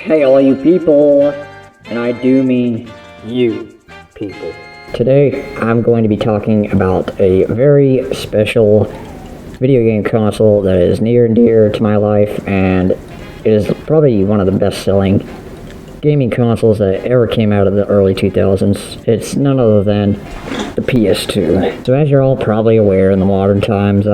Hey all you people, and I do mean you people. Today I'm going to be talking about a very special video game console that is near and dear to my life, and it is probably one of the best-selling gaming consoles that ever came out of the early 2000s. It's none other than the PS2. So as you're all probably aware, in the modern times,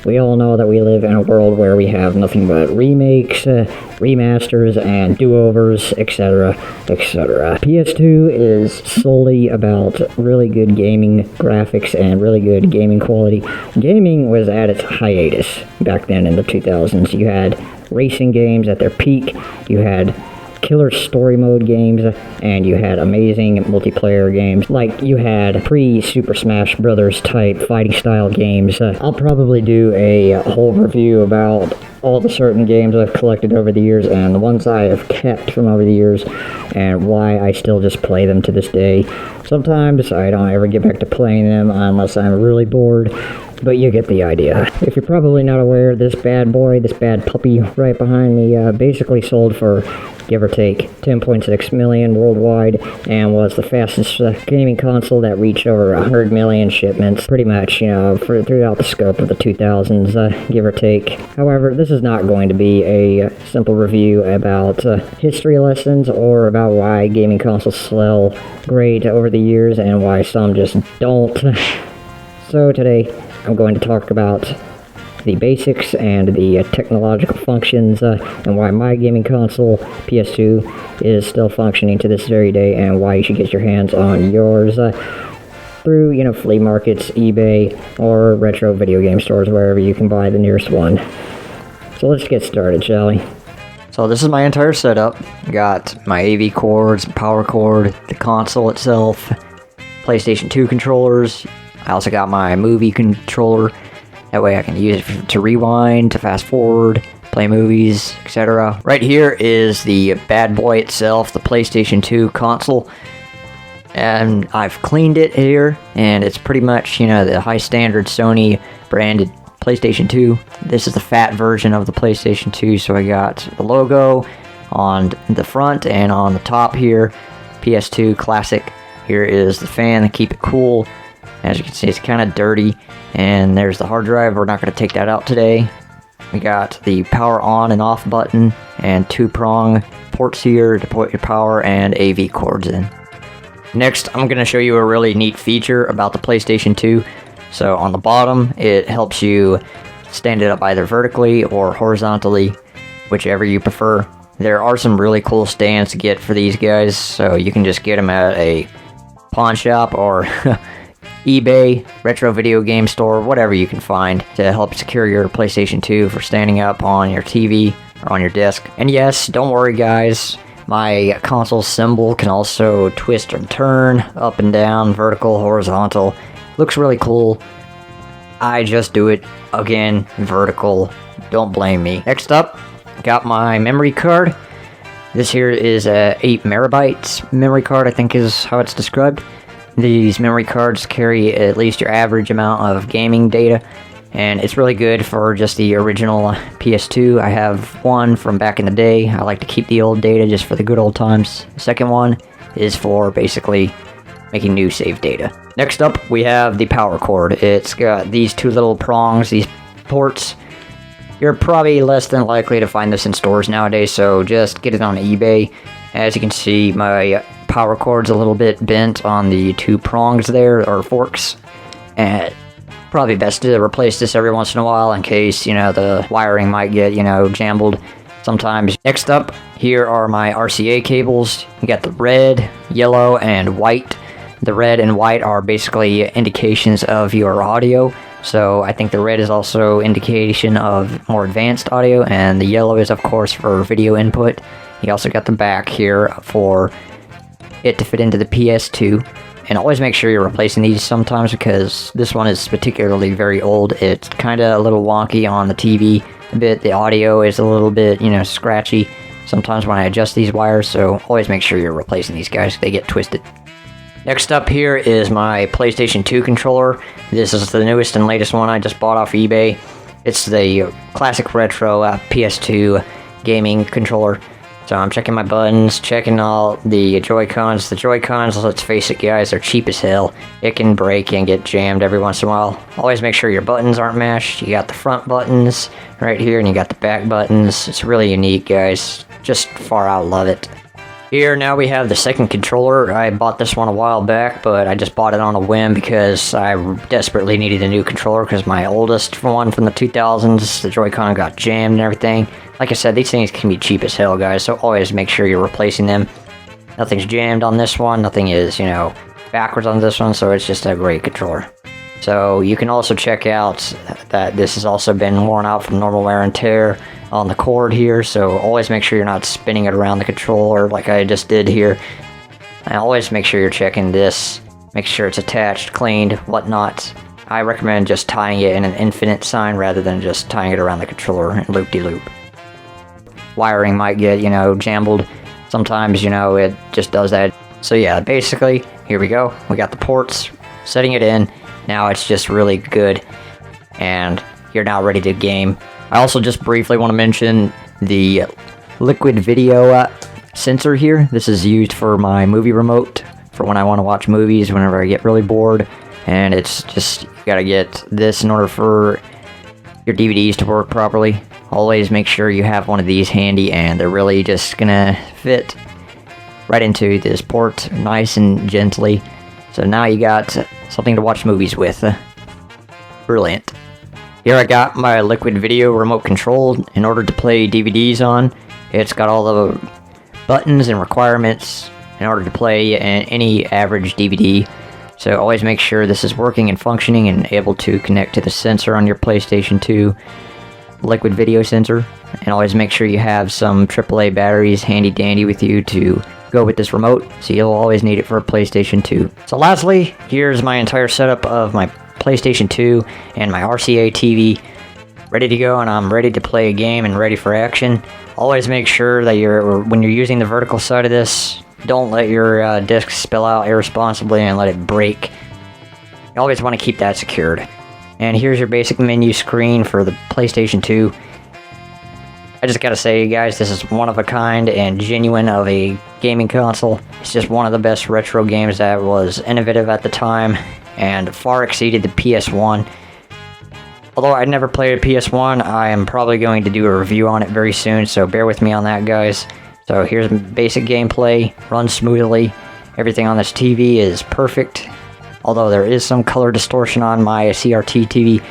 we all know that we live in a world where we have nothing but remakes, remasters, and do-overs, etc., etc. PS2 is solely about really good gaming graphics and really good gaming quality. Gaming was at its hiatus back then in the 2000s. You had racing games at their peak, you had killer story mode games, and you had amazing multiplayer games. Like, you had pre-Super Smash Brothers type fighting style games. I'll probably do a whole review about all the certain games I've collected over the years and the ones I have kept from over the years and why I still just play them to this day. Sometimes I don't ever get back to playing them unless I'm really bored, but you get the idea. If you're probably not aware, this bad boy, this bad puppy right behind me, basically sold for, give or take, 10.6 million worldwide, and was the fastest gaming console that reached over 100 million shipments, pretty much, throughout the scope of the 2000s, give or take. However, this is not going to be a simple review about history lessons or about why gaming consoles sell great over the years and why some just don't. So today, I'm going to talk about the basics and the technological functions and why my gaming console, PS2, is still functioning to this very day, and why you should get your hands on yours through, flea markets, eBay, or retro video game stores, wherever you can buy the nearest one. So let's get started, shall we? So this is my entire setup. Got my AV cords, power cord, the console itself, PlayStation 2 controllers. I also got my movie controller. That way I can use it to rewind, to fast forward, play movies, etc. Right here is the bad boy itself, the PlayStation 2 console. And I've cleaned it here, and it's pretty much, the high standard Sony branded PlayStation 2. This is the fat version of the PlayStation 2, so I got the logo on the front and on the top here, PS2 Classic. Here is the fan to keep it cool. As you can see, it's kind of dirty. And there's the hard drive. We're not going to take that out today. We got the power on and off button and two-prong ports here to put your power and AV cords in. Next, I'm going to show you a really neat feature about the PlayStation 2. So on the bottom, it helps you stand it up either vertically or horizontally, whichever you prefer. There are some really cool stands to get for these guys, so you can just get them at a pawn shop or eBay, retro video game store, whatever you can find to help secure your PlayStation 2 for standing up on your TV or on your desk. And yes, don't worry guys, my console symbol can also twist and turn up and down, vertical, horizontal. Looks really cool. I just do it, again, vertical. Don't blame me. Next up, got my memory card. This here is a 8 megabytes memory card, I think is how it's described. These memory cards carry at least your average amount of gaming data, and it's really good for just the original PS2. I have one from back in the day. I like to keep the old data just for the good old times. The second one is for basically making new save data. Next up, we have the power cord. It's got these two little prongs, these ports. You're probably less than likely to find this in stores nowadays, so just get it on eBay. As you can see, my power cord's a little bit bent on the two prongs there, or forks, and probably best to replace this every once in a while in case, the wiring might get, jambled sometimes. Next up, here are my RCA cables. You got the red, yellow, and white. The red and white are basically indications of your audio, so I think the red is also indication of more advanced audio, and the yellow is of course for video input. You also got the back here for it to fit into the PS2, and always make sure you're replacing these sometimes because this one is particularly very old. It's kind of a little wonky on the TV a bit. The audio is a little bit, scratchy sometimes when I adjust these wires, so always make sure you're replacing these guys. They get twisted. Next up here is my PlayStation 2 controller. This is the newest and latest one I just bought off eBay. It's the classic retro PS2 gaming controller. So I'm checking my buttons, checking all the Joy-Cons. The Joy-Cons, let's face it guys, they're cheap as hell. It can break and get jammed every once in a while. Always make sure your buttons aren't mashed. You got the front buttons right here and you got the back buttons. It's really unique guys. Just far out love it. Here now we have the second controller. I bought this one a while back, but I just bought it on a whim because I desperately needed a new controller because my oldest one from the 2000s, the Joy-Con got jammed and everything. Like I said, these things can be cheap as hell, guys, so always make sure you're replacing them. Nothing's jammed on this one, nothing is, you know, backwards on this one, so it's just a great controller. So you can also check out that this has also been worn out from normal wear and tear on the cord here, so always make sure you're not spinning it around the controller like I just did here. And always make sure you're checking this, make sure it's attached, cleaned, whatnot. I recommend just tying it in an infinite sign rather than just tying it around the controller in loop-de-loop. Wiring might get, you know, jumbled. Sometimes, you know, it just does that. So yeah, basically, here we go. We got the ports, setting it in. Now it's just really good, and you're now ready to game. I also just briefly want to mention the liquid video sensor here. This is used for my movie remote, for when I want to watch movies, whenever I get really bored. And it's just, you gotta get this in order for your DVDs to work properly. Always make sure you have one of these handy, and they're really just gonna fit right into this port nice and gently. So now you got something to watch movies with. Brilliant. Here I got my liquid video remote control in order to play DVDs on. It's got all the buttons and requirements in order to play any average DVD. So always make sure this is working and functioning and able to connect to the sensor on your PlayStation 2 liquid video sensor. And always make sure you have some AAA batteries handy dandy with you to go with this remote, so you'll always need it for a PlayStation 2. So lastly, here's my entire setup of my PlayStation 2 and my RCA TV ready to go, and I'm ready to play a game and ready for action. Always make sure that when you're using the vertical side of this, don't let your disc spill out irresponsibly and let it break. You always want to keep that secured. And here's your basic menu screen for the PlayStation 2. I just gotta say, guys, this is one of a kind and genuine of a gaming console. It's just one of the best retro games that was innovative at the time and far exceeded the PS1. Although I never played a PS1, I am probably going to do a review on it very soon, so bear with me on that, guys. So here's basic gameplay, runs smoothly. Everything on this TV is perfect. Although there is some color distortion on my CRT TV,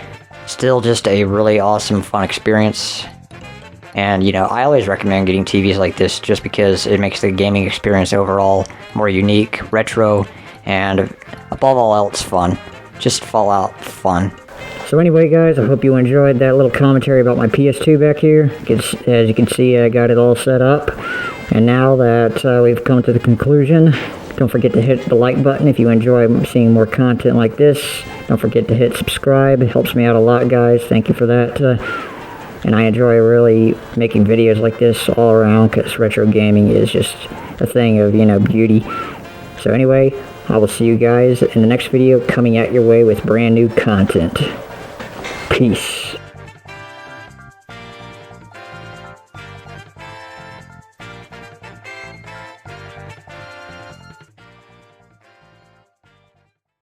still just a really awesome, fun experience. And, you know, I always recommend getting TVs like this just because it makes the gaming experience overall more unique, retro, and above all else fun. Just Fallout fun. So anyway, guys, I hope you enjoyed that little commentary about my PS2 back here. As you can see, I got it all set up. And now that we've come to the conclusion, don't forget to hit the like button if you enjoy seeing more content like this. Don't forget to hit subscribe. It helps me out a lot, guys. Thank you for that. And I enjoy really making videos like this all around because retro gaming is just a thing of, you know, beauty. So anyway, I will see you guys in the next video coming at your way with brand new content. Peace.